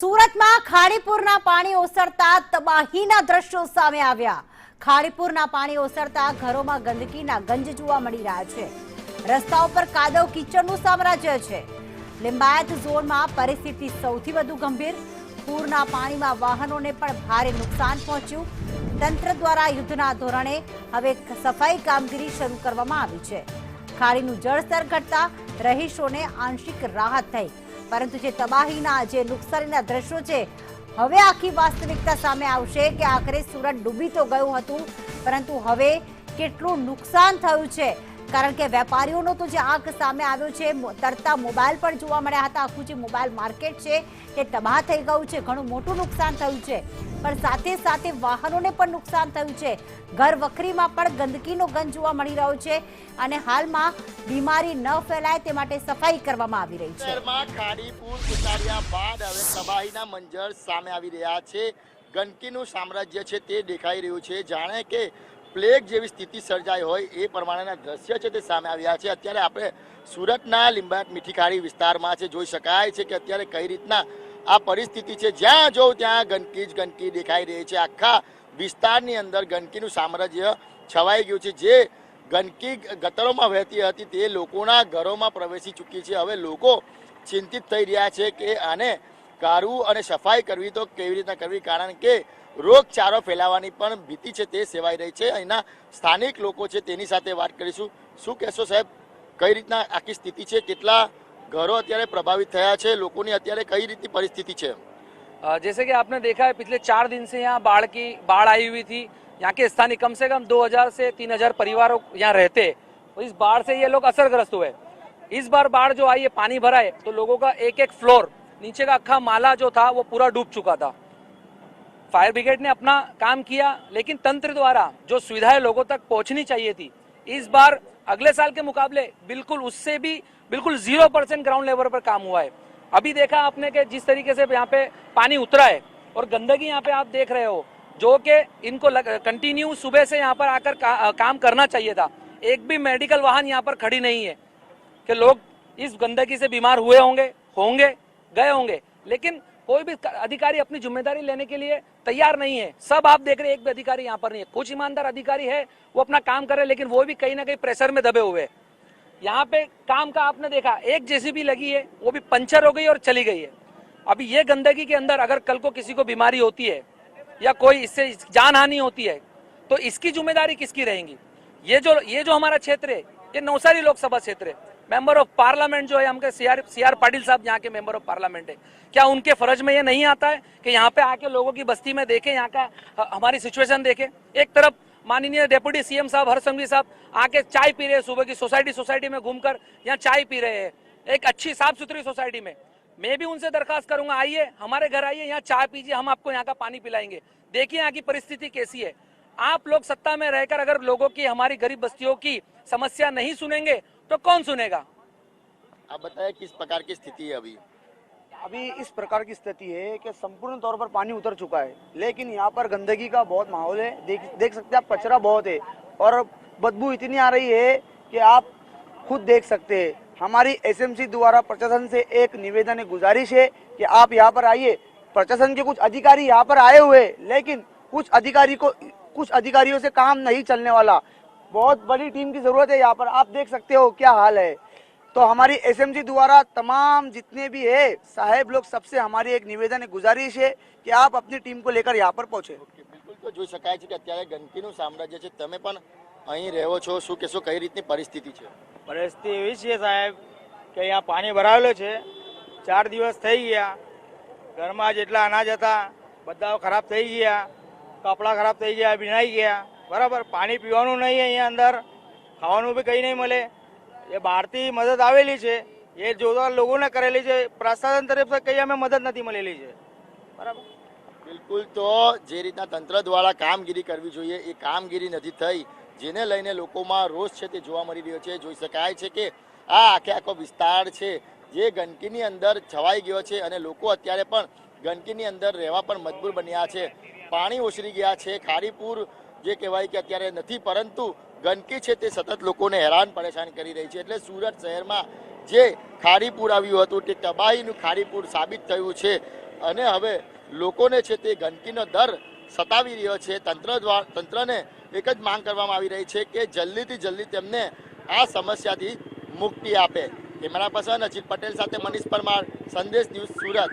સુરતમાં ખાડીપુરના પાણી ઓસરતા તબાહીના દ્રશ્યો સામે આવ્યા। ખાડીપુરના પાણી ઓસરતા ઘરોમાં ગંદકીના ગંજ જોવા મળી રહ્યા છે। રસ્તાઓ પર કાદવ કીચડનું સામ્રાજ્ય છે। લિંબાયત ઝોનમાં પરિસ્થિતિ સૌથી વધુ ગંભીર। પૂરના પાણીમાં વાહનોને પણ ભારે નુકસાન પહોંચ્યું। તંત્ર દ્વારા યુદ્ધના ધોરણે હવે સફાઈ કામગીરી શરૂ કરવામાં આવી છે। ખાડીનું જળસ્તર ઘટતા રહીશોને આંશિક રાહત થઈ, પરંતુ જે તબાહીના જે નુકસાનીના દ્રશ્યો છે, હવે આખી વાસ્તવિકતા સામે આવશે કે આખરે સુરત ડૂબી તો ગયું હતું, પરંતુ હવે કેટલું નુકસાન થયું છે। કારણ કે વેપારીઓનો તો જે આંખ સામે આવ્યો છે, તરતા મોબાઈલ પણ જોવા મળ્યા હતા। આખું જે મોબાઈલ માર્કેટ છે તે તબાહ થઈ ગયું છે, ઘણું મોટું નુકસાન થયું છે, પણ સાથે સાથે વાહનોને પણ નુકસાન થયું છે। ઘર વખરીમાં પણ ગંદકીનો ગંજ જોવા મળી રહ્યો છે અને હાલમાં બીમારી ન ફેલાય તે માટે સફાઈ કરવામાં આવી રહી છે। શહેરમાં ખાડીપુર ઉતાર્યા બાદ હવે તબાહીના મંજર સામે આવી રહ્યા છે। ગંદકીનું સામ્રાજ્ય છે તે દેખાઈ રહ્યું છે, જાણે કે પ્લેગ જેવી સ્થિતિ સર્જાઈ હોય એ પ્રમાણેના દ્રશ્ય છે તે સામે આવ્યા છે। અત્યારે આપણે સુરતના લિંબાયત મીઠી ખાડી વિસ્તારમાં છે, જોઈ શકાય છે કે અત્યારે કઈ રીતના આ પરિસ્થિતિ છે। જ્યાં જો ત્યાં ગંદકી જ ગંદકી દેખાઈ રહી છે। આખા વિસ્તારની અંદર ગંદકીનું સામ્રાજ્ય છવાઈ ગયું છે। જે ગંદકી ગટરોમાં વહેતી હતી તે લોકોના ઘરોમાં પ્રવેશી ચૂકી છે। હવે લોકો ચિંતિત થઈ રહ્યા છે કે આને કાઢવું અને સફાઈ કરવી તો કેવી રીતના કરવી, કારણ કે રોગચાળો ફેલાવાની પણ ભીતિ છે તે સેવાઈ રહી છે। અહીંના સ્થાનિક લોકો છે તેની સાથે વાત કરીશું। શું કહેશો સાહેબ, કઈ રીતના આખી સ્થિતિ છે, કેટલા घरों અત્યારે પ્રભાવિત થયા છે, લોકોની અત્યારે કઈ રીતની પરિસ્થિતિ છે? जैसे कि आपने देखा है, पिछले 4 दिन से यहाँ बाढ़ आई हुई थी। यहाँ के स्थानीय कम से कम 2000 से 3000 परिवारों यहाँ रहते हैं, तो इस बाढ़ से ये लोग असरग्रस्त हुए। इस बार बाढ़ जो आई है, पानी भरा है, तो लोगों का एक एक फ्लोर नीचे का अक्खा माला जो था वो पूरा डूब चुका था। फायर ब्रिगेड ने अपना काम किया, लेकिन तंत्र द्वारा जो सुविधाएं लोगों तक पहुंचनी चाहिए थी, इस बार अगले साल के मुकाबले बिल्कुल उससे भी बिल्कुल 0% ग्राउंड लेवल पर काम हुआ है। अभी देखा आपने कि जिस तरीके से यहाँ पे पानी उतरा है और गंदगी यहाँ पे आप देख रहे हो, जो कि इनको कंटिन्यू सुबह से यहाँ पर आकर काम करना चाहिए था। एक भी मेडिकल वाहन यहाँ पर खड़ी नहीं है कि लोग इस गंदगी से बीमार हुए होंगे गए होंगे, लेकिन कोई भी अधिकारी अपनी जिम्मेदारी लेने के लिए तैयार नहीं है। सब आप देख रहे हैं, एक भी अधिकारी यहाँ पर नहीं है। कुछ ईमानदार अधिकारी है, वो अपना काम कर रहे हैं, लेकिन वो भी कहीं ना कहीं प्रेशर में दबे हुए हैं। यहाँ पे काम का आपने देखा, एक जेसीबी लगी है, वो भी पंचर हो गई और चली गई है। अभी ये गंदगी के अंदर अगर कल को किसी को बीमारी होती है या कोई इससे जान हानि होती है, तो इसकी जिम्मेदारी किसकी रहेगी? ये जो हमारा क्षेत्र है, ये नवसारी लोकसभा क्षेत्र है। मेंबर ऑफ पार्लियामेंट जो है हमके सीआर पाटिल साहब यहाँ के मेंबर ऑफ पार्लियामेंट है। क्या उनके फर्ज में ये नहीं आता है कि यहाँ पे आके लोगों की बस्ती में देखें, यहाँ का हमारी सिचुएशन देखें? एक तरफ माननीय डेप्यूटी सीएम साहब हरसंघवी साहब आके चाय पी रहे हैं, सुबह की सोसाइटी में घूमकर यहाँ चाय पी रहे हैं, एक अच्छी साफ सुथरी सोसाइटी में। मैं भी उनसे दरखास्त करूंगा, आइए हमारे घर आइए, यहाँ चाय पीजिए, हम आपको यहाँ का पानी पिलाएंगे। देखिए यहाँ की परिस्थिति कैसी है। आप लोग सत्ता में रहकर अगर लोगों की, हमारी गरीब बस्तियों की समस्या नहीं सुनेंगे तो कौन सुनेगा? आप बताएं किस प्रकार की स्थिति है अभी इस प्रकार की स्थिति है कि संपूर्ण तौर पर पानी उतर चुका है, लेकिन यहाँ पर गंदगी का बहुत माहौल है। देख सकते हैं आप, कचरा बहुत है और बदबू इतनी आ रही है कि आप खुद देख सकते हैं। हमारी एसएमसी द्वारा प्रशासन से एक निवेदन है, गुजारिश है कि आप यहाँ पर आइए। प्रशासन के कुछ अधिकारी यहाँ पर आए हुए, लेकिन कुछ अधिकारियों से काम नहीं चलने वाला। बहुत बड़ी टीम की जरूरत है यहाँ पर। आप देख सकते हो क्या हाल है। तो हमारी एसएमसी द्वारा तमाम जितने भी है साहेब लोग, सबसे हमारी एक निवेदन है, गुजारिश है कि आप अपनी टीम को लेकर यहाँ पर पहुंचे। बिल्कुल, तो જોઈ શકાય છે કે અત્યારે ગંદકીનું સામ્રાજ્ય છે। તમે પણ અહીં રહો છો, શું કહેશો, કઈ રીતની પરિસ્થિતિ છે? પરિસ્થિતિ એવી છે સાહેબ કે અહીંયા પાણી ભરાયેલું છે। 4 દિવસ થઈ ગયા, ઘરમાં જેટલા અનાજ હતા બધા ખરાબ થઈ ગયા, કપડાં ખરાબ થઈ ગયા, ભીનાઈ ગયા, બરાબર। પાણી પીવાનું નહીં, અહીંયા અંદર ખાવાનું બી કંઈ નહીં મળે। એ બહારથી મદદ આવેલી છે, એ જોતા લોકોને કરેલી છે, પ્રશાસન તરફથી કંઈ અમે મદદ નથી મળેલી છે, બરાબર। બિલકુલ, તો જે રીતના તંત્ર દ્વારા કામગીરી કરવી જોઈએ એ કામગીરી નથી થઈ, જેને લઈને લોકોમાં રોષ છે તે જોવા મળી રહ્યો છે। જોઈ શકાય છે કે આ આખો વિસ્તાર છે જે ગંદકીની અંદર છવાઈ ગયો છે અને લોકો અત્યારે પણ ગંદકીની અંદર રહેવા પણ મજબૂર બન્યા છે। પાણી ઓસરી ગયા છે। ખાડીપુર જે કહેવાય કે અત્યારે નથી, પરંતુ ગંદકી છે તે સતત લોકોને હેરાન પરેશાન કરી રહી છે। એટલે સુરત શહેરમાં જે ખાડીપુર આવ્યું હતું તે તબાહીનું ખાડીપુર સાબિત થયું છે। અને હવે લોકોને છે તે ગંદકીનો દર સતાવી રહ્યો છે. તંત્રને એક જ માંગ કરવામાં આવી રહી છે કે જલ્દીથી જલ્દી તેમને આ સમસ્યાથી મુક્તિ આપે. કેમેરા પર્સન અજીત પટેલ સાથે મનીષ પરમાર, સંદેશ ન્યૂઝ, સુરત.